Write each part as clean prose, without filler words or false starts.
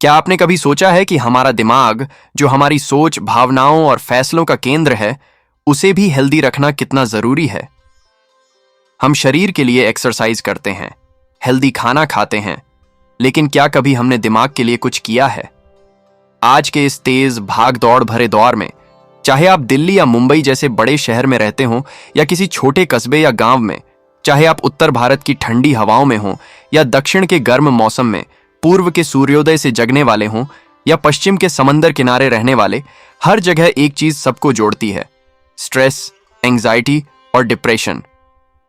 क्या आपने कभी सोचा है कि हमारा दिमाग, जो हमारी सोच, भावनाओं और फैसलों का केंद्र है, उसे भी हेल्दी रखना कितना जरूरी है? हम शरीर के लिए एक्सरसाइज करते हैं, हेल्दी खाना खाते हैं, लेकिन क्या कभी हमने दिमाग के लिए कुछ किया है? आज के इस तेज भाग दौड़ भरे दौर में, चाहे आप दिल्ली या मुंबई जैसे बड़े शहर में रहते हो या किसी छोटे कस्बे या गांव में, चाहे आप उत्तर भारत की ठंडी हवाओं में हो या दक्षिण के गर्म मौसम में पूर्व के सूर्योदय से जगने वाले हों या पश्चिम के समंदर किनारे रहने वाले, हर जगह एक चीज सबको जोड़ती है: स्ट्रेस, एंजाइटी और डिप्रेशन।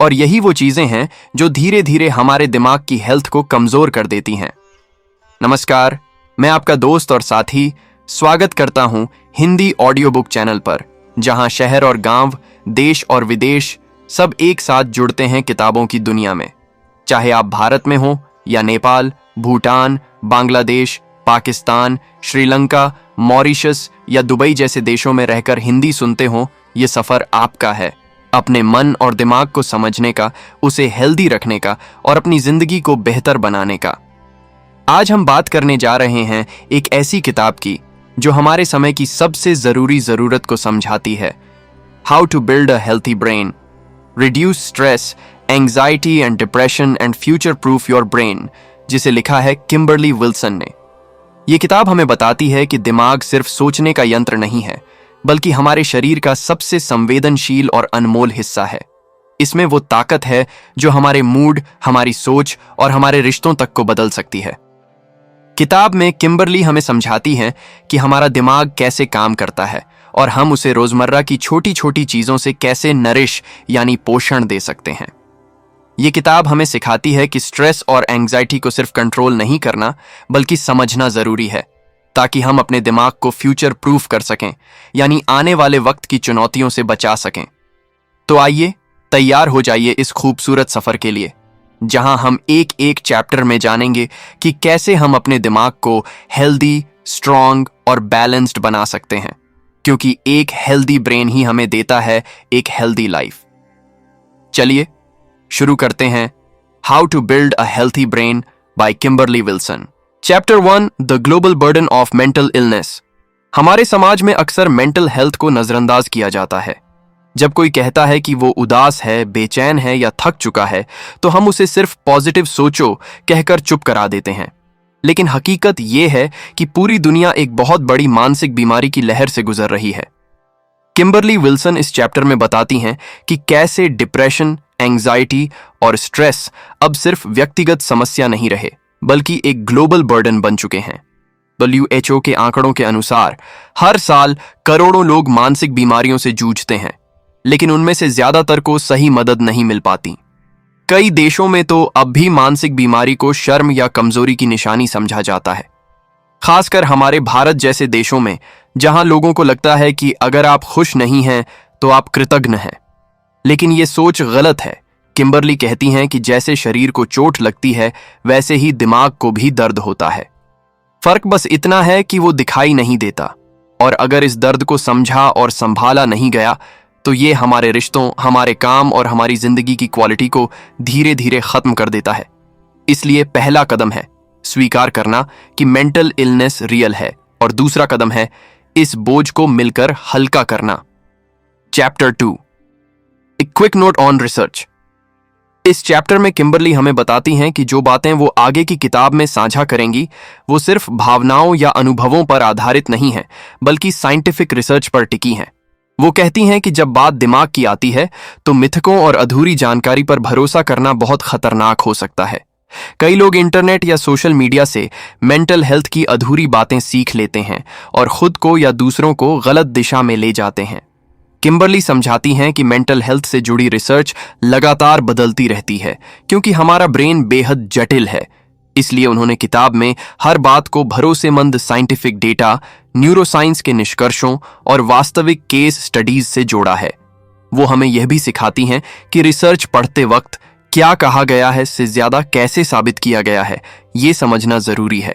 और यही वो चीजें हैं जो धीरे धीरे हमारे दिमाग की हेल्थ को कमजोर कर देती हैं। नमस्कार, मैं आपका दोस्त और साथी स्वागत करता हूं हिंदी ऑडियो बुक चैनल पर, जहां शहर और गांव, देश और विदेश सब एक साथ जुड़ते हैं किताबों की दुनिया में। चाहे आप भारत में हो या नेपाल, भूटान, बांग्लादेश, पाकिस्तान, श्रीलंका, मॉरिशस या दुबई जैसे देशों में रहकर हिंदी सुनते हो, ये सफर आपका है, अपने मन और दिमाग को समझने का, उसे हेल्दी रखने का और अपनी जिंदगी को बेहतर बनाने का। आज हम बात करने जा रहे हैं एक ऐसी किताब की जो हमारे समय की सबसे जरूरी जरूरत को समझाती है: how to build a healthy brain, reduce stress, anxiety and depression and future proof your brain, जिसे लिखा है किम्बरली विल्सन ने। यह किताब हमें बताती है कि दिमाग सिर्फ सोचने का यंत्र नहीं है, बल्कि हमारे शरीर का सबसे संवेदनशील और अनमोल हिस्सा है। इसमें वो ताकत है जो हमारे मूड, हमारी सोच और हमारे रिश्तों तक को बदल सकती है। किताब में किम्बरली हमें समझाती है कि हमारा दिमाग कैसे काम करता है और हम उसे रोजमर्रा की छोटी छोटी चीजों से कैसे नरिश यानी पोषण दे सकते हैं। ये किताब हमें सिखाती है कि स्ट्रेस और एंजाइटी को सिर्फ कंट्रोल नहीं करना, बल्कि समझना जरूरी है, ताकि हम अपने दिमाग को फ्यूचर प्रूफ कर सकें, यानी आने वाले वक्त की चुनौतियों से बचा सकें। तो आइए, तैयार हो जाइए इस खूबसूरत सफर के लिए, जहां हम एक एक चैप्टर में जानेंगे कि कैसे हम अपने दिमाग को हेल्दी, स्ट्रांग और बैलेंस्ड बना सकते हैं, क्योंकि एक हेल्दी ब्रेन ही हमें देता है एक हेल्दी लाइफ। चलिए शुरू करते हैं how to build a healthy brain by Kimberly Wilson. Chapter 1, the global burden of mental illness. हमारे समाज में अक्सर मेंटल हेल्थ को नजरअंदाज किया जाता है। जब कोई कहता है कि वो उदास है, बेचैन है या थक चुका है, तो हम उसे सिर्फ पॉजिटिव सोचो कहकर चुप करा देते हैं। लेकिन हकीकत ये है कि पूरी दुनिया एक बहुत बड़ी मानसिक बीमारी की लहर से गुजर रही है। किम्बरली विल्सन इस चैप्टर में बताती हैं कि कैसे डिप्रेशन, एंजाइटी और स्ट्रेस अब सिर्फ व्यक्तिगत समस्या नहीं रहे, बल्कि एक ग्लोबल बर्डन बन चुके हैं। WHO के आंकड़ों के अनुसार हर साल करोड़ों लोग मानसिक बीमारियों से जूझते हैं, लेकिन उनमें से ज्यादातर को सही मदद नहीं मिल पाती। कई देशों में तो अब भी मानसिक बीमारी को शर्म या कमजोरी की निशानी समझा जाता है, खासकर हमारे भारत जैसे देशों में, जहां लोगों को लगता है कि अगर आप खुश नहीं हैं तो आप कृतघ्न हैं। लेकिन ये सोच गलत है। किम्बरली कहती हैं कि जैसे शरीर को चोट लगती है, वैसे ही दिमाग को भी दर्द होता है। फर्क बस इतना है कि वो दिखाई नहीं देता, और अगर इस दर्द को समझा और संभाला नहीं गया, तो ये हमारे रिश्तों, हमारे काम और हमारी जिंदगी की क्वालिटी को धीरे धीरे खत्म कर देता है। इसलिए पहला कदम है स्वीकार करना कि मेंटल इलनेस रियल है, और दूसरा कदम है इस बोझ को मिलकर हल्का करना। Chapter 2, a quick note on research. इस चैप्टर में किम्बरली हमें बताती हैं कि जो बातें वो आगे की किताब में साझा करेंगी, वो सिर्फ भावनाओं या अनुभवों पर आधारित नहीं है, बल्कि साइंटिफिक रिसर्च पर टिकी हैं। वो कहती हैं कि जब बात दिमाग की आती है, तो मिथकों और अधूरी जानकारी पर भरोसा करना बहुत खतरनाक हो सकता है। कई लोग इंटरनेट या सोशल मीडिया से मेंटल हेल्थ की अधूरी बातें सीख लेते हैं और खुद को या दूसरों को गलत दिशा में ले जाते हैं। किम्बरली समझाती हैं कि मेंटल हेल्थ से जुड़ी रिसर्च लगातार बदलती रहती है, क्योंकि हमारा ब्रेन बेहद जटिल है। इसलिए उन्होंने किताब में हर बात को भरोसेमंद साइंटिफिक डेटा, न्यूरोसाइंस के निष्कर्षों और वास्तविक केस स्टडीज से जोड़ा है। वो हमें यह भी सिखाती हैं कि रिसर्च पढ़ते वक्त क्या कहा गया है से ज्यादा कैसे साबित किया गया है, ये समझना जरूरी है,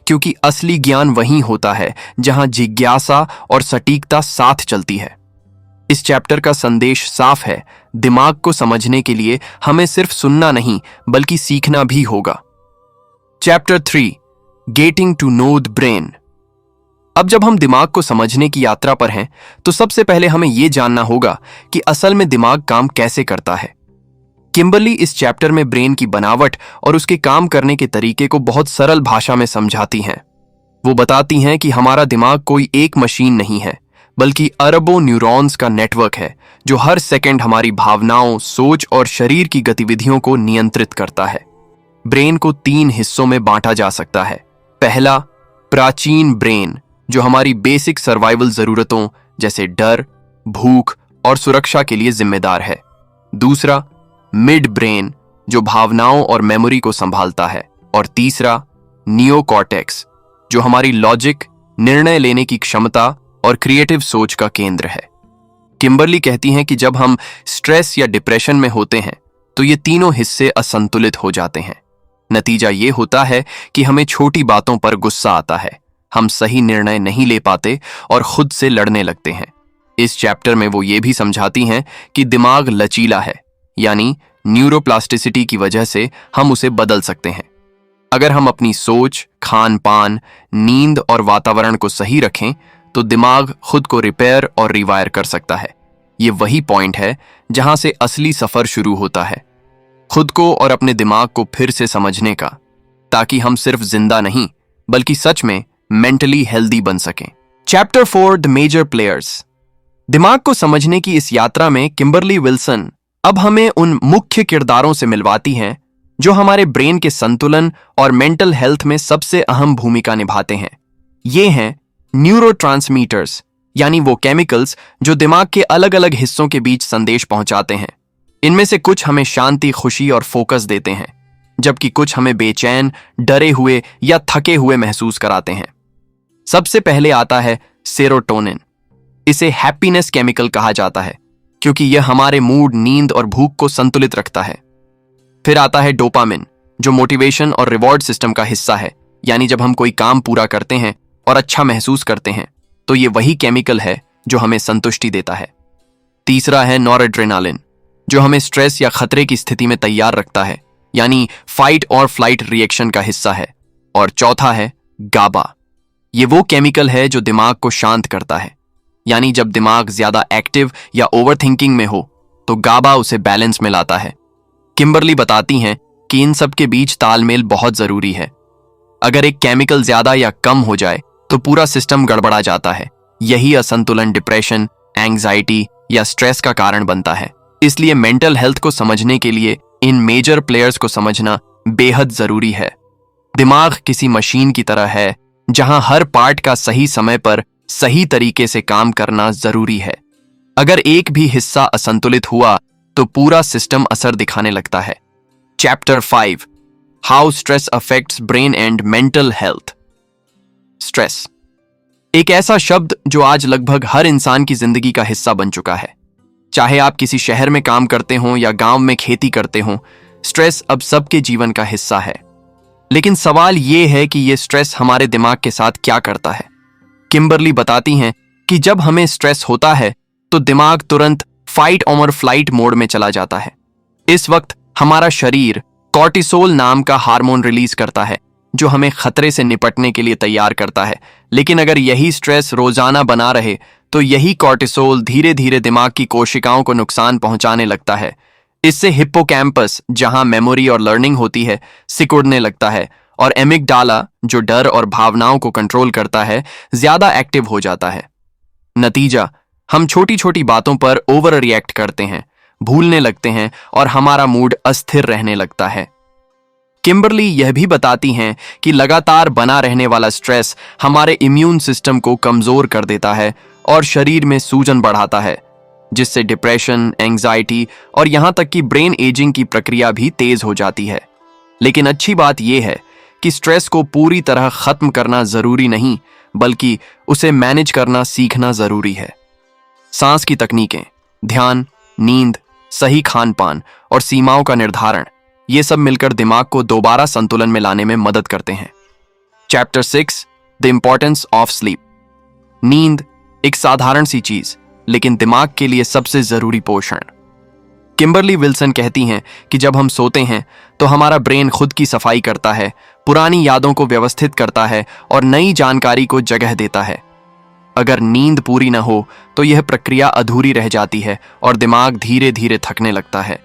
क्योंकि असली ज्ञान वहीं होता है जहां जिज्ञासा और सटीकता साथ चलती है। इस चैप्टर का संदेश साफ है: दिमाग को समझने के लिए हमें सिर्फ सुनना नहीं, बल्कि सीखना भी होगा। Chapter 3, getting to know the brain. अब जब हम दिमाग को समझने की यात्रा पर हैं, तो सबसे पहले हमें यह जानना होगा कि असल में दिमाग काम कैसे करता है। किम्बरली इस चैप्टर में ब्रेन की बनावट और उसके काम करने के तरीके को बहुत सरल भाषा में समझाती हैं। वो बताती हैं कि हमारा दिमाग कोई एक मशीन नहीं है, बल्कि अरबों न्यूरॉन्स का नेटवर्क है जो हर सेकंड हमारी भावनाओं, सोच और शरीर की गतिविधियों को नियंत्रित करता है। ब्रेन को 3 हिस्सों में बांटा जा सकता है। पहला, प्राचीन ब्रेन, जो हमारी बेसिक सर्वाइवल जरूरतों जैसे डर, भूख और सुरक्षा के लिए जिम्मेदार है। दूसरा, मिड ब्रेन, जो भावनाओं और मेमोरी को संभालता है। और तीसरा, नियोकॉर्टेक्स, जो हमारी लॉजिक, निर्णय लेने की क्षमता और क्रिएटिव सोच का केंद्र है। किम्बरली कहती हैं कि जब हम स्ट्रेस या डिप्रेशन में होते हैं तो ये तीनों हिस्से असंतुलित हो जाते हैं। नतीजा ये होता है कि हमें छोटी बातों पर गुस्सा आता है, हम सही निर्णय नहीं ले पाते और खुद से लड़ने लगते हैं। इस चैप्टर में वो ये भी समझाती हैं कि दिमाग लचीला है, यानी न्यूरोप्लास्टिसिटी की वजह से हम उसे बदल सकते हैं। अगर हम अपनी सोच, खान पान, नींद और वातावरण को सही रखें तो दिमाग खुद को रिपेयर और रिवायर कर सकता है। ये वही पॉइंट है जहां से असली सफर शुरू होता है, खुद को और अपने दिमाग को फिर से समझने का, ताकि हम सिर्फ जिंदा नहीं बल्कि सच में मेंटली हेल्दी बन सकें। Chapter 4, the major players. दिमाग को समझने की इस यात्रा में किम्बरली विल्सन अब हमें उन मुख्य किरदारों से मिलवाती हैं जो हमारे ब्रेन के संतुलन और मेंटल हेल्थ में सबसे अहम भूमिका निभाते हैं। ये हैं न्यूरोट्रांसमीटर्स, यानी वो केमिकल्स जो दिमाग के अलग अलग हिस्सों के बीच संदेश पहुंचाते हैं। इनमें से कुछ हमें शांति, खुशी और फोकस देते हैं, जबकि कुछ हमें बेचैन, डरे हुए या थके हुए महसूस कराते हैं। सबसे पहले आता है सेरोटोनिन। इसे हैप्पीनेस केमिकल कहा जाता है क्योंकि यह हमारे मूड, नींद और भूख को संतुलित रखता है। फिर आता है डोपामिन, जो मोटिवेशन और रिवॉर्ड सिस्टम का हिस्सा है, यानी जब हम कोई काम पूरा करते हैं और अच्छा महसूस करते हैं तो ये वही केमिकल है जो हमें संतुष्टि देता है। तीसरा है नॉरएड्रेनालिन, जो हमें स्ट्रेस या खतरे की स्थिति में तैयार रखता है, यानी फाइट और फ्लाइट रिएक्शन का हिस्सा है। और चौथा है गाबा। ये वो केमिकल है जो दिमाग को शांत करता है, यानी जब दिमाग ज्यादा एक्टिव या ओवरथिंकिंग में हो तो गाबा उसे बैलेंस में लाता है। किम्बरली बताती हैं कि इन सब के बीच तालमेल बहुत जरूरी है। अगर एक केमिकल ज्यादा या कम हो जाए तो पूरा सिस्टम गड़बड़ा जाता है। यही असंतुलन डिप्रेशन, एंग्जाइटी या स्ट्रेस का कारण बनता है। इसलिए मेंटल हेल्थ को समझने के लिए इन मेजर प्लेयर्स को समझना बेहद जरूरी है। दिमाग किसी मशीन की तरह है जहां हर पार्ट का सही समय पर सही तरीके से काम करना जरूरी है। अगर एक भी हिस्सा असंतुलित हुआ तो पूरा सिस्टम असर दिखाने लगता है। Chapter 5, how stress affects brain and mental health. Stress एक ऐसा शब्द जो आज लगभग हर इंसान की जिंदगी का हिस्सा बन चुका है। चाहे आप किसी शहर में काम करते हों या गांव में खेती करते हों, स्ट्रेस अब सबके जीवन का हिस्सा है। लेकिन सवाल यह है कि यह स्ट्रेस हमारे दिमाग के साथ क्या करता है। किम्बरली बताती हैं कि जब हमें स्ट्रेस होता है तो दिमाग तुरंत फाइट और फ्लाइट मोड में चला जाता है। इस वक्त हमारा शरीर कॉर्टिसोल नाम का हार्मोन रिलीज करता है जो हमें खतरे से निपटने के लिए तैयार करता है। लेकिन अगर यही स्ट्रेस रोजाना बना रहे तो यही कॉर्टिसोल धीरे धीरे दिमाग की कोशिकाओं को नुकसान पहुंचाने लगता है। इससे हिप्पोकैम्पस, जहां मेमोरी और लर्निंग होती है, सिकुड़ने लगता है और एमिगडाला, जो डर और भावनाओं को कंट्रोल करता है, ज्यादा एक्टिव हो जाता है। नतीजा, हम छोटी छोटी बातों पर ओवर रिएक्ट करते हैं, भूलने लगते हैं और हमारा मूड अस्थिर रहने लगता है। किम्बरली यह भी बताती हैं कि लगातार बना रहने वाला स्ट्रेस हमारे इम्यून सिस्टम को कमजोर कर देता है और शरीर में सूजन बढ़ाता है, जिससे डिप्रेशन, एंग्जाइटी और यहां तक कि ब्रेन एजिंग की प्रक्रिया भी तेज हो जाती है। लेकिन अच्छी बात यह है कि स्ट्रेस को पूरी तरह खत्म करना जरूरी नहीं, बल्कि उसे मैनेज करना सीखना जरूरी है। सांस की तकनीकें, ध्यान, नींद, सही खान पान और सीमाओं का निर्धारण, ये सब मिलकर दिमाग को दोबारा संतुलन में लाने में मदद करते हैं। Chapter 6, the importance of sleep. नींद एक साधारण सी चीज, लेकिन दिमाग के लिए सबसे जरूरी पोषण। किम्बरली विल्सन कहती हैं कि जब हम सोते हैं तो हमारा ब्रेन खुद की सफाई करता है, पुरानी यादों को व्यवस्थित करता है और नई जानकारी को जगह देता है। अगर नींद पूरी न हो तो यह प्रक्रिया अधूरी रह जाती है और दिमाग धीरे धीरे थकने लगता है।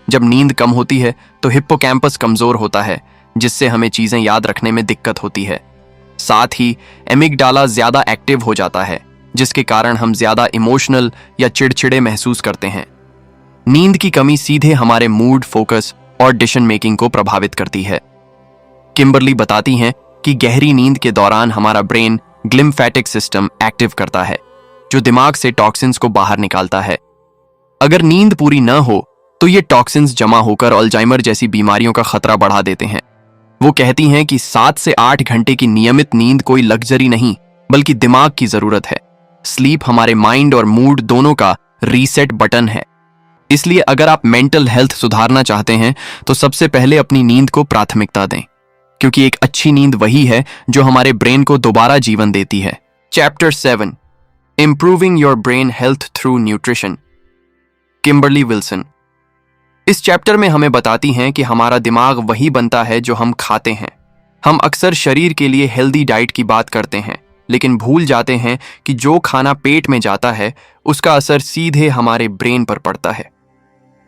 जब नींद कम होती है तो हिप्पोकैम्पस कमजोर होता है, जिससे हमें चीजें याद रखने में दिक्कत होती है। साथ ही एमिगडाला ज्यादा एक्टिव हो जाता है, जिसके कारण हम ज्यादा इमोशनल या चिड़चिड़े महसूस करते हैं। नींद की कमी सीधे हमारे मूड, फोकस और डिसीजन मेकिंग को प्रभावित करती है। किम्बरली बताती हैं कि गहरी नींद के दौरान हमारा ब्रेन ग्लिम्फेटिक सिस्टम एक्टिव करता है, जो दिमाग से टॉक्सिन्स को बाहर निकालता है। अगर नींद पूरी न हो तो ये टॉक्सिन्स जमा होकर अल्जाइमर जैसी बीमारियों का खतरा बढ़ा देते हैं। वो कहती हैं कि 7 से 8 घंटे की नियमित नींद कोई लग्जरी नहीं, बल्कि दिमाग की जरूरत है। स्लीप हमारे माइंड और मूड दोनों का रीसेट बटन है। इसलिए अगर आप मेंटल हेल्थ सुधारना चाहते हैं तो सबसे पहले अपनी नींद को प्राथमिकता दें, क्योंकि एक अच्छी नींद वही है जो हमारे ब्रेन को दोबारा जीवन देती है। Chapter 7, improving your brain health through nutrition, Kimberly Wilson. इस चैप्टर में हमें बताती हैं कि हमारा दिमाग वही बनता है जो हम खाते हैं। हम अक्सर शरीर के लिए हेल्दी डाइट की बात करते हैं, लेकिन भूल जाते हैं कि जो खाना पेट में जाता है उसका असर सीधे हमारे ब्रेन पर पड़ता है।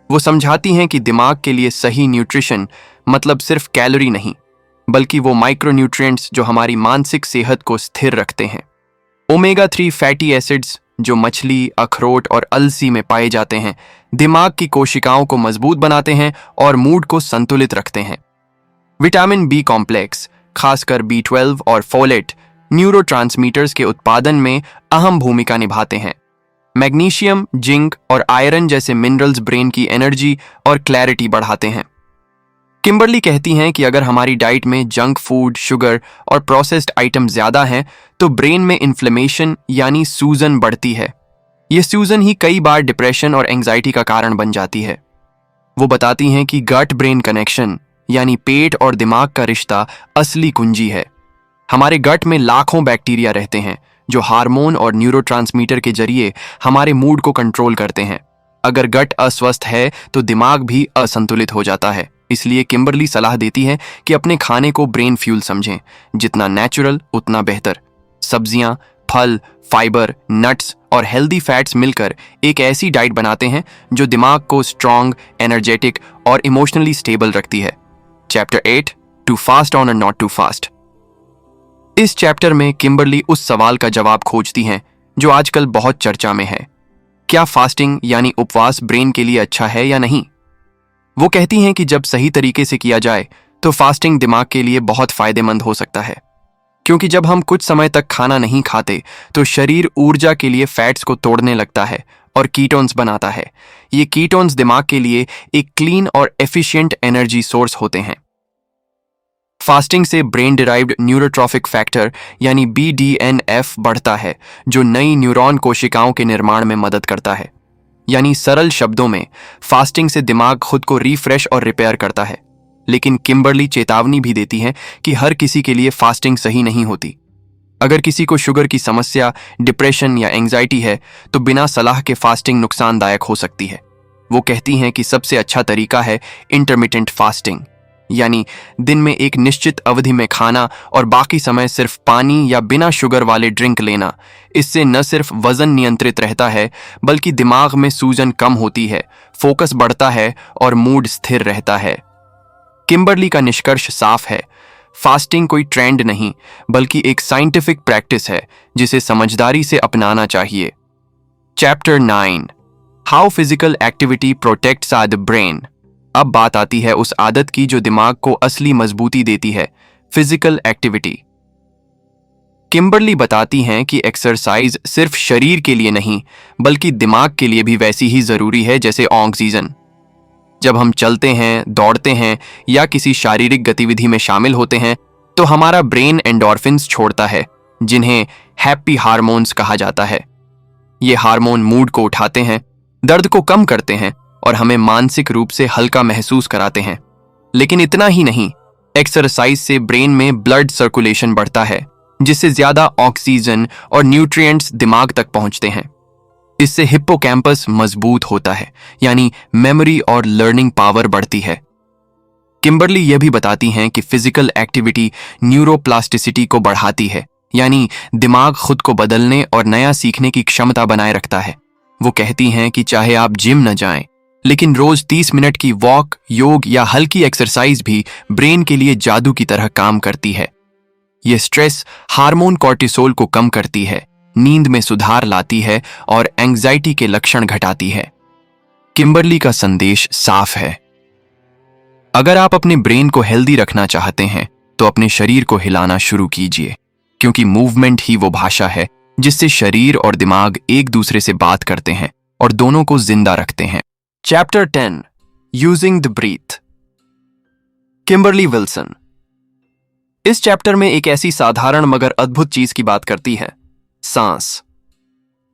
वो समझाती हैं कि दिमाग के लिए सही न्यूट्रिशन मतलब सिर्फ कैलोरी नहीं, बल्कि वो माइक्रोन्यूट्रिएंट्स जो हमारी मानसिक सेहत को स्थिर रखते हैं। ओमेगा 3 फैटी एसिड्स जो मछली, अखरोट और अलसी में पाए जाते हैं, दिमाग की कोशिकाओं को मजबूत बनाते हैं और मूड को संतुलित रखते हैं। विटामिन बी कॉम्प्लेक्स, खासकर B12 और फोलेट, न्यूरोट्रांसमीटर्स के उत्पादन में अहम भूमिका निभाते हैं। मैग्नीशियम, जिंक और आयरन जैसे मिनरल्स ब्रेन की एनर्जी और क्लैरिटी बढ़ाते हैं। किम्बरली कहती हैं कि अगर हमारी डाइट में जंक फूड, शुगर और प्रोसेस्ड आइटम ज्यादा हैं तो ब्रेन में इन्फ्लेमेशन यानी सूजन बढ़ती है। ये सूजन ही कई बार डिप्रेशन और एंजाइटी का कारण बन जाती है। वो बताती हैं कि गट ब्रेन कनेक्शन यानी पेट और दिमाग का रिश्ता असली कुंजी है। हमारे गट में लाखों बैक्टीरिया रहते हैं जो हार्मोन और न्यूरोट्रांसमीटर के जरिए हमारे मूड को कंट्रोल करते हैं। अगर गट अस्वस्थ है तो दिमाग भी असंतुलित हो जाता है। इसलिए किम्बरली सलाह देती है कि अपने खाने को ब्रेन फ्यूल समझें, जितना नेचुरल उतना बेहतर। सब्जियां, फल, फाइबर, नट्स और हेल्दी फैट्स मिलकर एक ऐसी डाइट बनाते हैं जो दिमाग को स्ट्रॉन्ग, एनर्जेटिक और इमोशनली स्टेबल रखती है। चैप्टर 8, टू फास्ट ऑन और नॉट टू फास्ट। इस चैप्टर में किम्बरली उस सवाल का जवाब खोजती हैं जो आजकल बहुत चर्चा में है, क्या फास्टिंग यानी उपवास ब्रेन के लिए अच्छा है या नहीं। वो कहती हैं कि जब सही तरीके से किया जाए तो फास्टिंग दिमाग के लिए बहुत फायदेमंद हो सकता है, क्योंकि जब हम कुछ समय तक खाना नहीं खाते तो शरीर ऊर्जा के लिए फैट्स को तोड़ने लगता है और कीटोन्स बनाता है। ये कीटोन्स दिमाग के लिए एक क्लीन और एफिशिएंट एनर्जी सोर्स होते हैं। फास्टिंग से ब्रेन डिराइव्ड न्यूरोट्रॉफिक फैक्टर यानी BDNF बढ़ता है, जो नई न्यूरॉन कोशिकाओं के निर्माण में मदद करता है। यानी सरल शब्दों में, फास्टिंग से दिमाग खुद को रिफ्रेश और रिपेयर करता है। लेकिन किम्बरली चेतावनी भी देती है कि हर किसी के लिए फास्टिंग सही नहीं होती। अगर किसी को शुगर की समस्या, डिप्रेशन या एंजाइटी है तो बिना सलाह के फास्टिंग नुकसानदायक हो सकती है। वो कहती हैं कि सबसे अच्छा तरीका है इंटरमिटेंट फास्टिंग, यानी दिन में एक निश्चित अवधि में खाना और बाकी समय सिर्फ पानी या बिना शुगर वाले ड्रिंक लेना। इससे न सिर्फ वजन नियंत्रित रहता है, बल्कि दिमाग में सूजन कम होती है, फोकस बढ़ता है और मूड स्थिर रहता है। किम्बरली का निष्कर्ष साफ है, फास्टिंग कोई ट्रेंड नहीं, बल्कि एक साइंटिफिक प्रैक्टिस है जिसे समझदारी से अपनाना चाहिए। Chapter 9, how physical activity protects the brain. अब बात आती है उस आदत की जो दिमाग को असली मजबूती देती है, फिजिकल एक्टिविटी। किम्बरली बताती हैं कि एक्सरसाइज सिर्फ शरीर के लिए नहीं, बल्कि दिमाग के लिए भी वैसी ही जरूरी है जैसे ऑक्सीजन। जब हम चलते हैं, दौड़ते हैं या किसी शारीरिक गतिविधि में शामिल होते हैं तो हमारा ब्रेन एंडोर्फिन्स छोड़ता है, जिन्हें हैप्पी हार्मोन्स कहा जाता है। ये हार्मोन मूड को उठाते हैं, दर्द को कम करते हैं और हमें मानसिक रूप से हल्का महसूस कराते हैं। लेकिन इतना ही नहीं, एक्सरसाइज से ब्रेन में ब्लड सर्कुलेशन बढ़ता है, जिससे ज्यादा ऑक्सीजन और न्यूट्रिएंट्स दिमाग तक पहुंचते हैं। इससे हिप्पोकैम्पस मजबूत होता है, यानी मेमोरी और लर्निंग पावर बढ़ती है। किम्बरली यह भी बताती हैं कि फिजिकल एक्टिविटी न्यूरोप्लास्टिसिटी को बढ़ाती है, यानी दिमाग खुद को बदलने और नया सीखने की क्षमता बनाए रखता है। वो कहती हैं कि चाहे आप जिम न जाएं, लेकिन रोज 30 मिनट की वॉक, योग या हल्की एक्सरसाइज भी ब्रेन के लिए जादू की तरह काम करती है। ये स्ट्रेस हार्मोन कॉर्टिसोल को कम करती है, नींद में सुधार लाती है और एंग्जाइटी के लक्षण घटाती है। किम्बरली का संदेश साफ है। अगर आप अपने ब्रेन को हेल्दी रखना चाहते हैं तो अपने शरीर को हिलाना शुरू कीजिए, क्योंकि मूवमेंट ही वो भाषा है जिससे शरीर और दिमाग एक दूसरे से बात करते हैं और दोनों को जिंदा रखते हैं। Chapter 10 using the breath. Kimberly Wilson इस चैप्टर में एक ऐसी साधारण मगर अद्भुत चीज की बात करती है, सांस।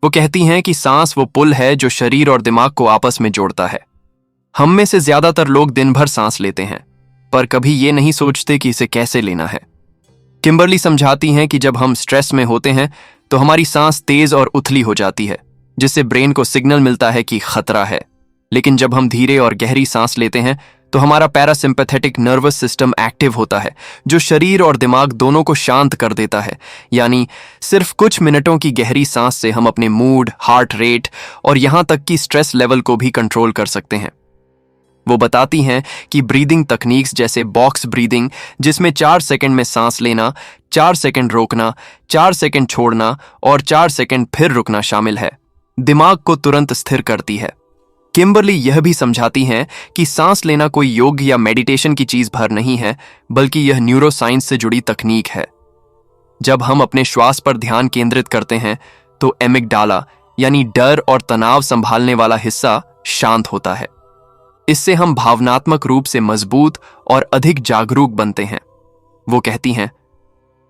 वो कहती हैं कि सांस वो पुल है जो शरीर और दिमाग को आपस में जोड़ता है। हम में से ज्यादातर लोग दिन भर सांस लेते हैं, पर कभी ये नहीं सोचते कि इसे कैसे लेना है। किम्बरली समझाती हैं कि जब हम स्ट्रेस में होते हैं तो हमारी सांस तेज और उथली हो जाती है, जिससे ब्रेन को सिग्नल मिलता है कि खतरा है। लेकिन जब हम धीरे और गहरी सांस लेते हैं तो हमारा पैरासिम्पैथेटिक नर्वस सिस्टम एक्टिव होता है, जो शरीर और दिमाग दोनों को शांत कर देता है। यानी सिर्फ कुछ मिनटों की गहरी सांस से हम अपने मूड, हार्ट रेट और यहां तक कि स्ट्रेस लेवल को भी कंट्रोल कर सकते हैं। वो बताती हैं कि ब्रीदिंग तकनीक्स जैसे बॉक्स ब्रीदिंग, जिसमें 4 सेकंड में सांस लेना, 4 सेकंड रोकना, 4 सेकंड छोड़ना और 4 सेकंड फिर रुकना शामिल है, दिमाग को तुरंत स्थिर करती है। किम्बरली यह भी समझाती हैं कि सांस लेना कोई योग या मेडिटेशन की चीज भर नहीं है, बल्कि यह न्यूरोसाइंस से जुड़ी तकनीक है। जब हम अपने श्वास पर ध्यान केंद्रित करते हैं तो एमिगडाला यानी डर और तनाव संभालने वाला हिस्सा शांत होता है। इससे हम भावनात्मक रूप से मजबूत और अधिक जागरूक बनते हैं। वो कहती हैं,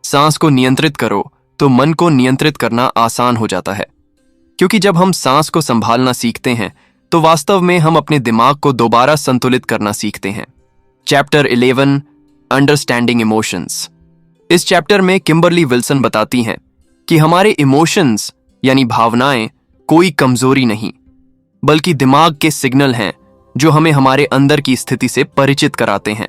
सांस को नियंत्रित करो तो मन को नियंत्रित करना आसान हो जाता है, क्योंकि जब हम सांस को संभालना सीखते हैं तो वास्तव में हम अपने दिमाग को दोबारा संतुलित करना सीखते हैं। Chapter 11 understanding emotions. इस चैप्टर में किम्बरली विल्सन बताती हैं कि हमारे इमोशंस यानी भावनाएं कोई कमजोरी नहीं, बल्कि दिमाग के सिग्नल हैं जो हमें हमारे अंदर की स्थिति से परिचित कराते हैं।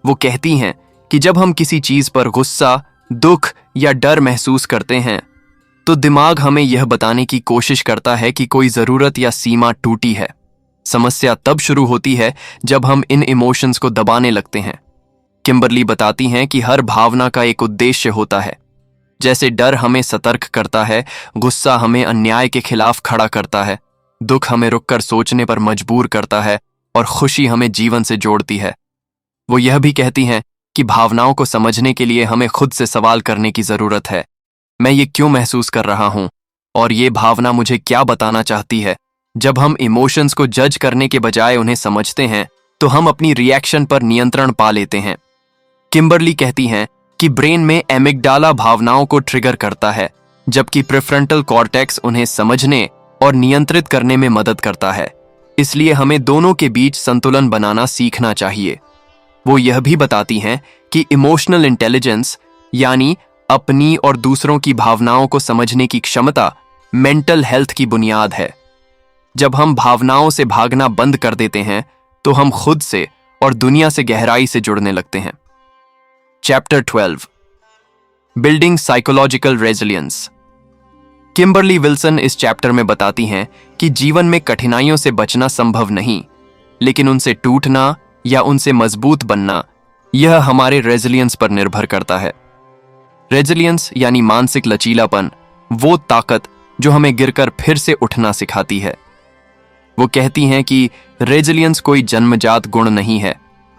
वो कहती हैं कि जब हम किसी चीज पर गुस्सा, दुख या डर महसूस करते हैं तो दिमाग हमें यह बताने की कोशिश करता है कि कोई जरूरत या सीमा टूटी है। समस्या तब शुरू होती है जब हम इन इमोशंस को दबाने लगते हैं। किम्बरली बताती हैं कि हर भावना का एक उद्देश्य होता है। जैसे डर हमें सतर्क करता है, गुस्सा हमें अन्याय के खिलाफ खड़ा करता है, दुख हमें रुककर सोचने पर मजबूर करता है और खुशी हमें जीवन से जोड़ती है। वो यह भी कहती हैं कि भावनाओं को समझने के लिए हमें खुद से सवाल करने की जरूरत है। मैं ये क्यों महसूस कर रहा हूं और ये भावना मुझे क्या बताना चाहती है। जब हम इमोशंस को जज करने के बजाय उन्हें समझते हैं तो हम अपनी रिएक्शन पर नियंत्रण पा लेते हैं। किम्बरली कहती हैं कि ब्रेन में एमिगडाला भावनाओं को ट्रिगर करता है, जबकि प्रीफ्रंटल कॉर्टेक्स उन्हें समझने और नियंत्रित करने में मदद करता है। इसलिए हमें दोनों के बीच संतुलन बनाना सीखना चाहिए। वो यह भी बताती हैं कि इमोशनल इंटेलिजेंस यानी अपनी और दूसरों की भावनाओं को समझने की क्षमता मेंटल हेल्थ की बुनियाद है। जब हम भावनाओं से भागना बंद कर देते हैं तो हम खुद से और दुनिया से गहराई से जुड़ने लगते हैं। Chapter 12 building psychological resilience. Kimberly Wilson इस चैप्टर में बताती हैं कि जीवन में कठिनाइयों से बचना संभव नहीं, लेकिन उनसे टूटना या उनसे मजबूत बनना यह हमारे रेजिलियंस पर निर्भर करता है। रेजिलियंस यानी मानसिक लचीलापन, वो ताकत जो हमें गिरकर फिर से उठना सिखाती है। वो कहती हैं कि रेजिलियंस कोई जन्मजात गुण नहीं है,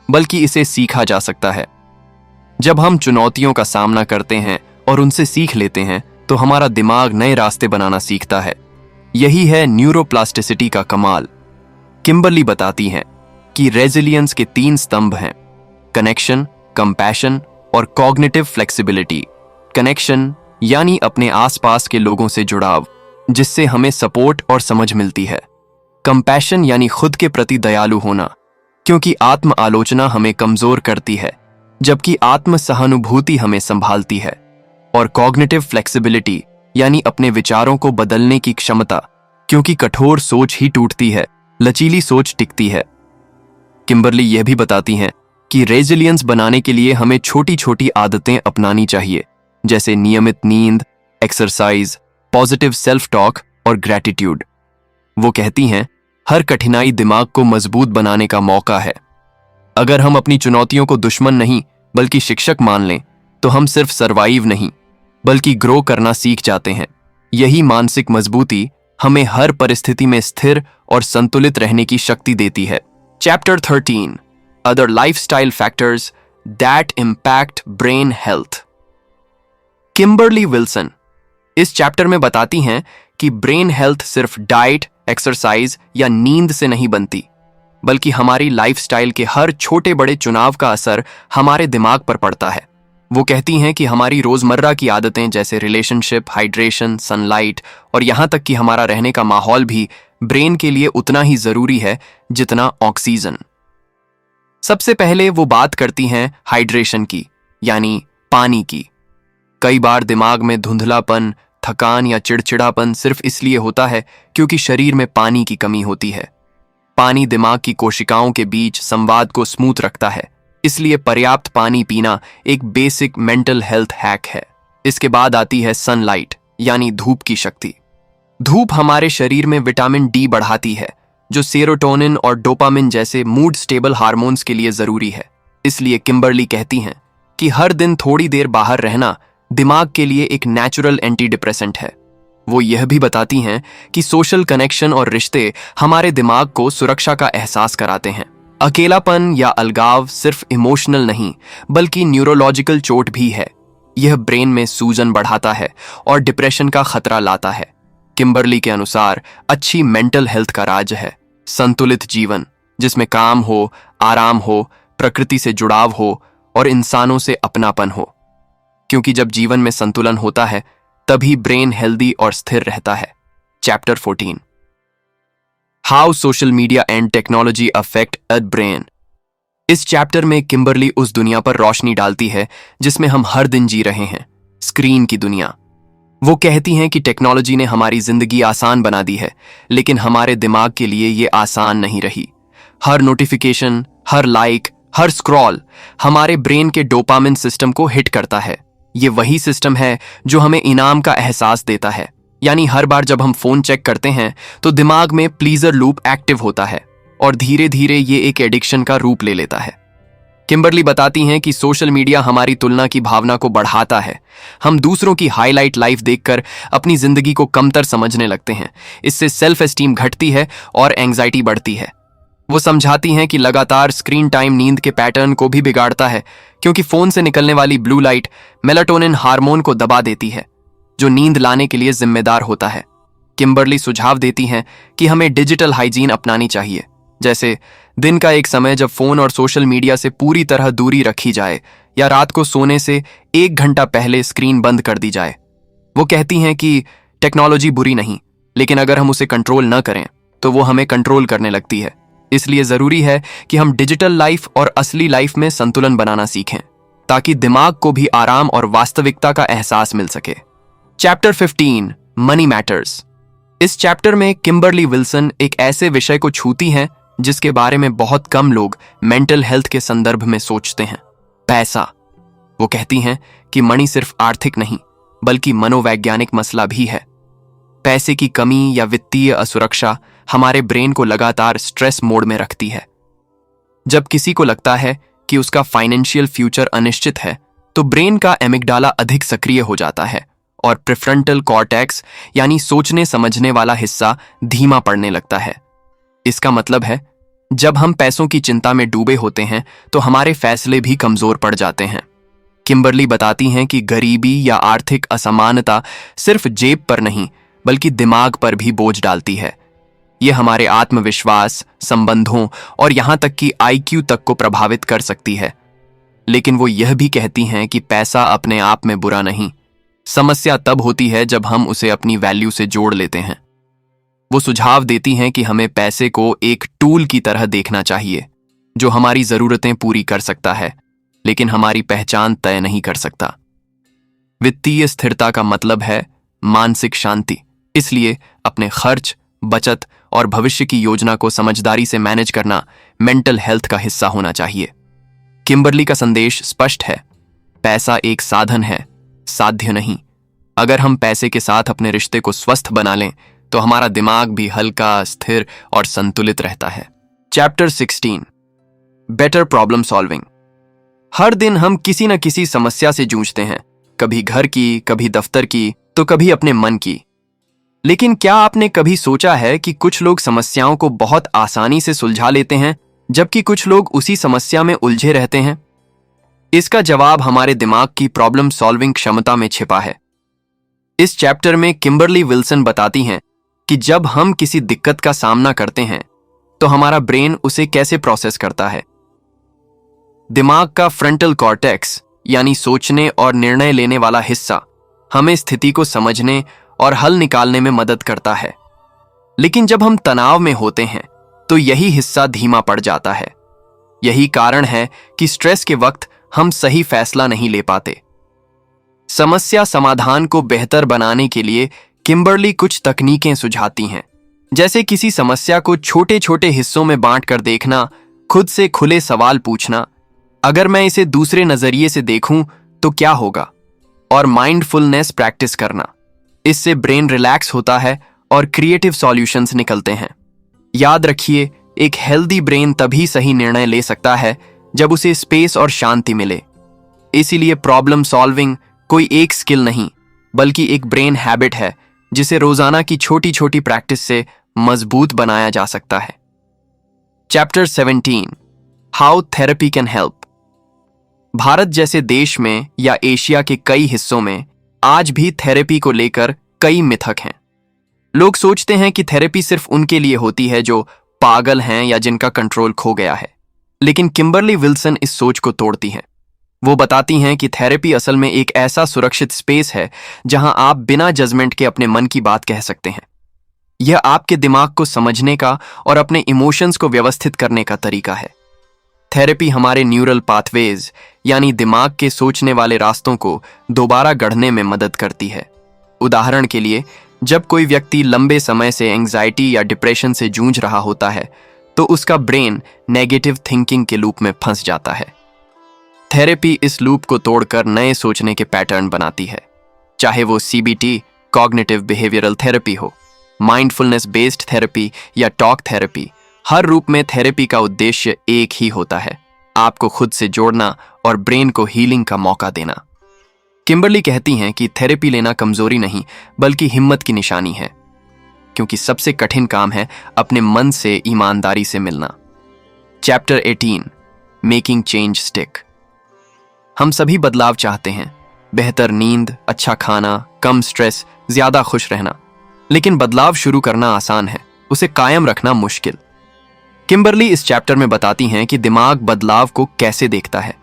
बल्कि इसे सीखा जा सकता है। जब हम चुनौतियों का सामना करते हैं और उनसे सीख लेते हैं तो हमारा दिमाग नए रास्ते बनाना सीखता है। यही है न्यूरोप्लास्टिसिटी का कमाल। किम्बरली बताती हैं कि रेजिलियंस के 3 स्तंभ हैं: कनेक्शन, कंपैशन और कॉग्निटिव फ्लेक्सिबिलिटी। कनेक्शन यानी अपने आसपास के लोगों से जुड़ाव, जिससे हमें सपोर्ट और समझ मिलती है। कंपैशन यानी खुद के प्रति दयालु होना, क्योंकि आत्म आलोचना हमें कमजोर करती है, जबकि आत्म सहानुभूति हमें संभालती है। और कॉग्निटिव फ्लेक्सिबिलिटी यानी अपने विचारों को बदलने की क्षमता, क्योंकि कठोर सोच ही टूटती है, लचीली सोच टिकती है। किम्बरली यह भी बताती हैं कि रेजिलियंस बनाने के लिए हमें छोटी छोटी आदतें अपनानी चाहिए, जैसे नियमित नींद, एक्सरसाइज, पॉजिटिव सेल्फ टॉक और ग्रैटिट्यूड। वो कहती हैं, हर कठिनाई दिमाग को मजबूत बनाने का मौका है। अगर हम अपनी चुनौतियों को दुश्मन नहीं बल्कि शिक्षक मान लें, तो हम सिर्फ सरवाइव नहीं बल्कि ग्रो करना सीख जाते हैं। यही मानसिक मजबूती हमें हर परिस्थिति में स्थिर और संतुलित रहने की शक्ति देती है। Chapter 13, other lifestyle factors that impact brain health. Kimberly Wilson इस चैप्टर में बताती हैं कि ब्रेन हेल्थ सिर्फ डाइट, एक्सरसाइज या नींद से नहीं बनती, बल्कि हमारी लाइफस्टाइल के हर छोटे बड़े चुनाव का असर हमारे दिमाग पर पड़ता है। वो कहती हैं कि हमारी रोजमर्रा की आदतें जैसे रिलेशनशिप, हाइड्रेशन, सनलाइट और यहां तक कि हमारा रहने का माहौल भी ब्रेन के लिए उतना ही जरूरी है जितना ऑक्सीजन। सबसे पहले वो बात करती हैं हाइड्रेशन की, यानी पानी की। कई बार दिमाग में धुंधलापन, थकान या चिड़चिड़ापन सिर्फ इसलिए होता है क्योंकि शरीर में पानी की कमी होती है। पानी दिमाग की कोशिकाओं के बीच संवाद को स्मूथ रखता है, इसलिए पर्याप्त पानी पीना एक बेसिक मेंटल हेल्थ हैक है। इसके बाद आती है सनलाइट, यानी धूप की शक्ति। धूप हमारे शरीर में विटामिन डी बढ़ाती है, जो सेरोटोनिन और डोपामिन जैसे मूड स्टेबल हार्मोन्स के लिए जरूरी है। इसलिए किम्बरली कहती हैं कि हर दिन थोड़ी देर बाहर रहना दिमाग के लिए एक नेचुरल एंटी डिप्रेसेंट है। वो यह भी बताती हैं कि सोशल कनेक्शन और रिश्ते हमारे दिमाग को सुरक्षा का एहसास कराते हैं। अकेलापन या अलगाव सिर्फ इमोशनल नहीं बल्कि न्यूरोलॉजिकल चोट भी है। यह ब्रेन में सूजन बढ़ाता है और डिप्रेशन का खतरा लाता है। किम्बरली के अनुसार अच्छी मेंटल हेल्थ का राज है संतुलित जीवन, जिसमें काम हो, आराम हो, प्रकृति से जुड़ाव हो और इंसानों से अपनापन हो। क्योंकि जब जीवन में संतुलन होता है तभी ब्रेन हेल्दी और स्थिर रहता है। Chapter 14, how social media and technology affect a brain. इस चैप्टर में किम्बरली उस दुनिया पर रोशनी डालती है जिसमें हम हर दिन जी रहे हैं, स्क्रीन की दुनिया। वो कहती हैं कि टेक्नोलॉजी ने हमारी जिंदगी आसान बना दी है, लेकिन हमारे दिमाग के लिए ये आसान नहीं रही। हर नोटिफिकेशन, हर लाइक, हर स्क्रॉल हमारे ब्रेन के डोपामिन सिस्टम को हिट करता है। ये वही सिस्टम है जो हमें इनाम का एहसास देता है। यानी हर बार जब हम फोन चेक करते हैं तो दिमाग में प्लीजर लूप एक्टिव होता है और धीरे धीरे ये एक एडिक्शन का रूप ले लेता है। किम्बरली बताती हैं कि सोशल मीडिया हमारी तुलना की भावना को बढ़ाता है। हम दूसरों की हाईलाइट लाइफ देखकर अपनी जिंदगी को कमतर समझने लगते हैं। इससे सेल्फ एस्टीम घटती है और एंग्जाइटी बढ़ती है। वो समझाती हैं कि लगातार स्क्रीन टाइम नींद के पैटर्न को भी बिगाड़ता है, क्योंकि फोन से निकलने वाली ब्लू लाइट मेलाटोनिन हार्मोन को दबा देती है, जो नींद लाने के लिए जिम्मेदार होता है। किम्बरली सुझाव देती हैं कि हमें डिजिटल हाइजीन अपनानी चाहिए, जैसे दिन का एक समय जब फोन और सोशल मीडिया से पूरी तरह दूरी रखी जाए, या रात को सोने से 1 घंटा पहले स्क्रीन बंद कर दी जाए। वो कहती हैं कि टेक्नोलॉजी बुरी नहीं, लेकिन अगर हम उसे कंट्रोल न करें तो वो हमें कंट्रोल करने लगती है। इसलिए जरूरी है कि हम डिजिटल लाइफ और असली लाइफ में संतुलन बनाना सीखें, ताकि दिमाग को भी आराम और वास्तविकता का एहसास मिल सके। Chapter 15, money matters. इस चैप्टर में किम्बरली विल्सन एक ऐसे विषय को छूती हैं जिसके बारे में बहुत कम लोग मेंटल हेल्थ के संदर्भ में सोचते हैं, पैसा। वो कहती हैं कि मनी सिर्फ आर्थिक नहीं बल्कि मनोवैज्ञानिक मसला भी है। पैसे की कमी या वित्तीय असुरक्षा हमारे ब्रेन को लगातार स्ट्रेस मोड में रखती है। जब किसी को लगता है कि उसका फाइनेंशियल फ्यूचर अनिश्चित है, तो ब्रेन का एमिगडाला अधिक सक्रिय हो जाता है और प्रीफ्रंटल कॉर्टेक्स यानी सोचने समझने वाला हिस्सा धीमा पड़ने लगता है। इसका मतलब है जब हम पैसों की चिंता में डूबे होते हैं तो हमारे फैसले भी कमजोर पड़ जाते हैं। किम्बरली बताती हैं कि गरीबी या आर्थिक असमानता सिर्फ जेब पर नहीं बल्कि दिमाग पर भी बोझ डालती है। यह हमारे आत्मविश्वास, संबंधों और यहां तक कि आईक्यू तक को प्रभावित कर सकती है। लेकिन वो यह भी कहती हैं कि पैसा अपने आप में बुरा नहीं, समस्या तब होती है जब हम उसे अपनी वैल्यू से जोड़ लेते हैं। वो सुझाव देती हैं कि हमें पैसे को एक टूल की तरह देखना चाहिए, जो हमारी जरूरतें पूरी कर सकता है लेकिन हमारी पहचान तय नहीं कर सकता। वित्तीय स्थिरता का मतलब है मानसिक शांति। इसलिए अपने खर्च, बचत और भविष्य की योजना को समझदारी से मैनेज करना मेंटल हेल्थ का हिस्सा होना चाहिए। किम्बरली का संदेश स्पष्ट है, पैसा एक साधन है, साध्य नहीं। अगर हम पैसे के साथ अपने रिश्ते को स्वस्थ बना लें तो हमारा दिमाग भी हल्का, स्थिर और संतुलित रहता है। Chapter 16, better problem solving. हर दिन हम किसी न किसी समस्या से जूझते हैं, कभी घर की, कभी दफ्तर की, तो कभी अपने मन की। लेकिन क्या आपने कभी सोचा है कि कुछ लोग समस्याओं को बहुत आसानी से सुलझा लेते हैं, जबकि कुछ लोग उसी समस्या में उलझे रहते हैं? इसका जवाब हमारे दिमाग की प्रॉब्लम सॉल्विंग क्षमता में छिपा है। इस चैप्टर में किम्बरली विल्सन बताती हैं कि जब हम किसी दिक्कत का सामना करते हैं तो हमारा ब्रेन उसे कैसे प्रोसेस करता है। दिमाग का फ्रंटल कॉर्टेक्स यानी सोचने और निर्णय लेने वाला हिस्सा हमें स्थिति को समझने और हल निकालने में मदद करता है। लेकिन जब हम तनाव में होते हैं तो यही हिस्सा धीमा पड़ जाता है। यही कारण है कि स्ट्रेस के वक्त हम सही फैसला नहीं ले पाते। समस्या समाधान को बेहतर बनाने के लिए किम्बरली कुछ तकनीकें सुझाती हैं, जैसे किसी समस्या को छोटे छोटे हिस्सों में बांटकर देखना, खुद से खुले सवाल पूछना, अगर मैं इसे दूसरे नजरिए से देखूं तो क्या होगा, और माइंडफुलनेस प्रैक्टिस करना। इससे ब्रेन रिलैक्स होता है और क्रिएटिव सॉल्यूशंस निकलते हैं। याद रखिए, एक हेल्दी ब्रेन तभी सही निर्णय ले सकता है जब उसे स्पेस और शांति मिले। इसीलिए प्रॉब्लम सॉल्विंग कोई एक स्किल नहीं, बल्कि एक ब्रेन हैबिट है जिसे रोजाना की छोटी छोटी प्रैक्टिस से मजबूत बनाया जा सकता है। Chapter 17, how therapy can help. Bharat जैसे देश में या एशिया के कई हिस्सों में आज भी थेरेपी को लेकर कई मिथक हैं। लोग सोचते हैं कि थेरेपी सिर्फ उनके लिए होती है जो पागल हैं या जिनका कंट्रोल खो गया है। लेकिन किम्बरली विल्सन इस सोच को तोड़ती हैं। वो बताती हैं कि थेरेपी असल में एक ऐसा सुरक्षित स्पेस है जहां आप बिना जजमेंट के अपने मन की बात कह सकते हैं। यह आपके दिमाग को समझने का और अपने इमोशंस को व्यवस्थित करने का तरीका है। थेरेपी हमारे न्यूरल पाथवेज यानी दिमाग के सोचने वाले रास्तों को दोबारा गढ़ने में मदद करती है। उदाहरण के लिए, जब कोई व्यक्ति लंबे समय से एंग्जाइटी या डिप्रेशन से जूझ रहा होता है तो उसका ब्रेन नेगेटिव थिंकिंग के लूप में फंस जाता है। थेरेपी इस लूप को तोड़कर नए सोचने के पैटर्न बनाती है। चाहे वो CBT, कॉग्निटिव बिहेवियरल थेरेपी हो, माइंडफुलनेस बेस्ड थेरेपी या टॉक थेरेपी, हर रूप में थेरेपी का उद्देश्य एक ही होता है, आपको खुद से जोड़ना और ब्रेन को हीलिंग का मौका देना। किम्बरली कहती हैं कि थेरेपी लेना कमजोरी नहीं बल्कि हिम्मत की निशानी है, क्योंकि सबसे कठिन काम है अपने मन से ईमानदारी से मिलना। Chapter 18, making change stick. हम सभी बदलाव चाहते हैं, बेहतर नींद, अच्छा खाना, कम स्ट्रेस, ज्यादा खुश रहना। लेकिन बदलाव शुरू करना आसान है, उसे कायम रखना मुश्किल। किम्बरली इस चैप्टर में बताती हैं कि दिमाग बदलाव को कैसे देखता है।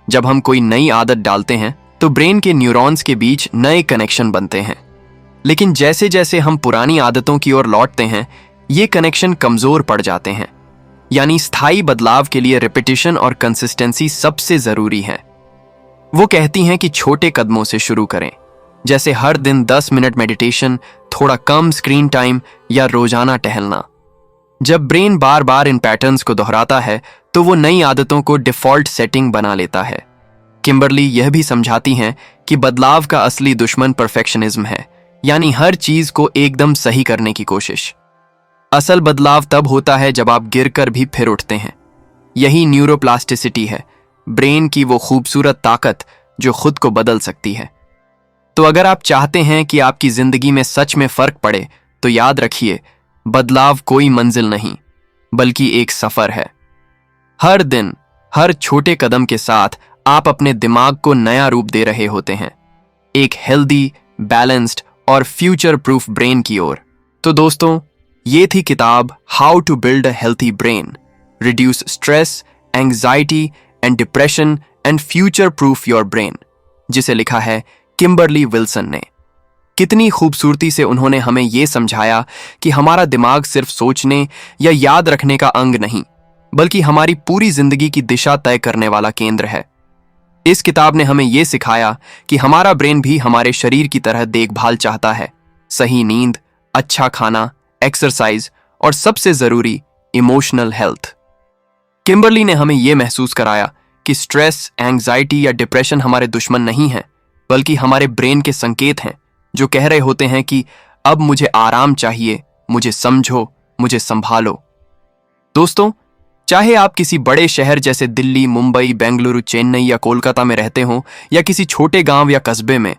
जब हम कोई नई आदत डालते हैं तो ब्रेन के न्यूरॉन्स के बीच नए कनेक्शन बनते हैं। लेकिन जैसे जैसे हम पुरानी आदतों की ओर लौटते हैं, ये कनेक्शन कमजोर पड़ जाते हैं। यानी स्थायी बदलाव के लिए रिपीटिशन और कंसिस्टेंसी सबसे जरूरी है। वो कहती हैं कि छोटे कदमों से शुरू करें, जैसे हर दिन 10 मिनट मेडिटेशन, थोड़ा कम स्क्रीन टाइम या रोजाना टहलना। जब ब्रेन बार बार इन पैटर्न्स को दोहराता है तो वो नई आदतों को डिफॉल्ट सेटिंग बना लेता है। किम्बरली यह भी समझाती हैं कि बदलाव का असली दुश्मन परफेक्शनिज्म है, यानी हर चीज को एकदम सही करने की कोशिश। असल बदलाव तब होता है जब आप गिरकर भी फिर उठते हैं। यही न्यूरोप्लास्टिसिटी है, ब्रेन की वो खूबसूरत ताकत जो खुद को बदल सकती है। तो अगर आप चाहते हैं कि आपकी जिंदगी में सच में फर्क पड़े तो याद रखिए, बदलाव कोई मंजिल नहीं बल्कि एक सफर है। हर दिन, हर छोटे कदम के साथ आप अपने दिमाग को नया रूप दे रहे होते हैं, एक हेल्दी, बैलेंस्ड और फ्यूचर प्रूफ ब्रेन की ओर। तो दोस्तों, ये थी किताब how to build a healthy brain, reduce stress, anxiety and depression and future proof your brain, जिसे लिखा है किम्बरली विल्सन ने। कितनी खूबसूरती से उन्होंने हमें यह समझाया कि हमारा दिमाग सिर्फ सोचने या याद रखने का अंग नहीं, बल्कि हमारी पूरी जिंदगी की दिशा तय करने वाला केंद्र है। इस किताब ने हमें यह सिखाया कि हमारा ब्रेन भी हमारे शरीर की तरह देखभाल चाहता है। सही नींद, अच्छा खाना, एक्सरसाइज और सबसे जरूरी इमोशनल हेल्थ। किम्बरली ने हमें यह महसूस कराया कि स्ट्रेस, एंग्जाइटी या डिप्रेशन हमारे दुश्मन नहीं हैं, बल्कि हमारे ब्रेन के संकेत हैं जो कह रहे होते हैं कि अब मुझे आराम चाहिए, मुझे समझो, मुझे संभालो। दोस्तों, चाहे आप किसी बड़े शहर जैसे दिल्ली, मुंबई, बेंगलुरु, चेन्नई या कोलकाता में रहते हो या किसी छोटे गांव या कस्बे में,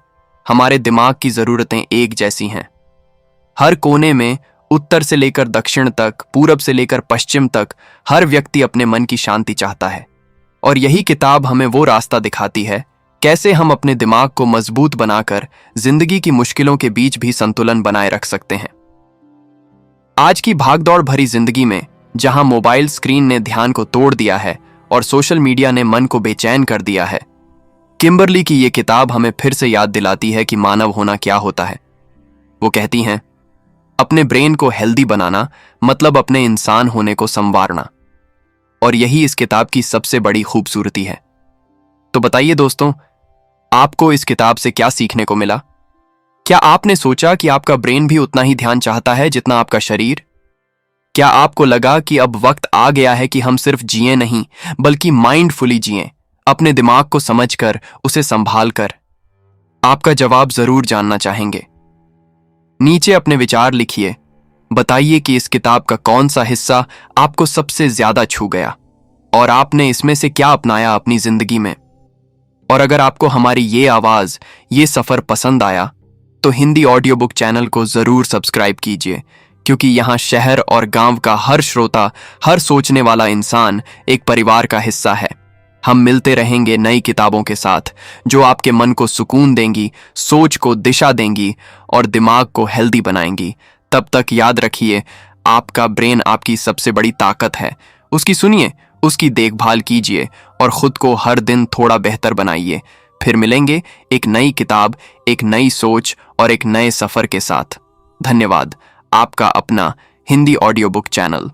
हमारे दिमाग की जरूरतें एक जैसी हैं। हर कोने में, उत्तर से लेकर दक्षिण तक, पूरब से लेकर पश्चिम तक, हर व्यक्ति अपने मन की शांति चाहता है। और यही किताब हमें वो रास्ता दिखाती है कैसे हम अपने दिमाग को मजबूत बनाकर जिंदगी की मुश्किलों के बीच भी संतुलन बनाए रख सकते हैं। आज की भागदौड़ भरी जिंदगी में, जहां मोबाइल स्क्रीन ने ध्यान को तोड़ दिया है और सोशल मीडिया ने मन को बेचैन कर दिया है, किम्बरली की ये किताब हमें फिर से याद दिलाती है कि मानव होना क्या होता है। वो कहती हैं, अपने ब्रेन को हेल्दी बनाना मतलब अपने इंसान होने को संवारना। और यही इस किताब की सबसे बड़ी खूबसूरती है। तो बताइए दोस्तों, आपको इस किताब से क्या सीखने को मिला? क्या आपने सोचा कि आपका ब्रेन भी उतना ही ध्यान चाहता है जितना आपका शरीर? क्या आपको लगा कि अब वक्त आ गया है कि हम सिर्फ जिए नहीं, बल्कि माइंडफुली जिएं, अपने दिमाग को समझकर, उसे संभाल कर? आपका जवाब जरूर जानना चाहेंगे। नीचे अपने विचार लिखिए। बताइए कि इस किताब का कौन सा हिस्सा आपको सबसे ज्यादा छू गया और आपने इसमें से क्या अपनाया अपनी जिंदगी में। और अगर आपको हमारी ये आवाज, ये सफर पसंद आया, तो हिंदी ऑडियो बुक चैनल को जरूर सब्सक्राइब कीजिए, क्योंकि यहाँ शहर और गांव का हर श्रोता, हर सोचने वाला इंसान एक परिवार का हिस्सा है। हम मिलते रहेंगे नई किताबों के साथ, जो आपके मन को सुकून देंगी, सोच को दिशा देंगी और दिमाग को हेल्दी बनाएंगी। तब तक याद रखिए, आपका ब्रेन आपकी सबसे बड़ी ताकत है। उसकी सुनिए, उसकी देखभाल कीजिए और खुद को हर दिन थोड़ा बेहतर बनाइए। फिर मिलेंगे एक नई किताब, एक नई सोच और एक नए सफर के साथ। धन्यवाद। आपका अपना हिंदी ऑडियो बुक चैनल।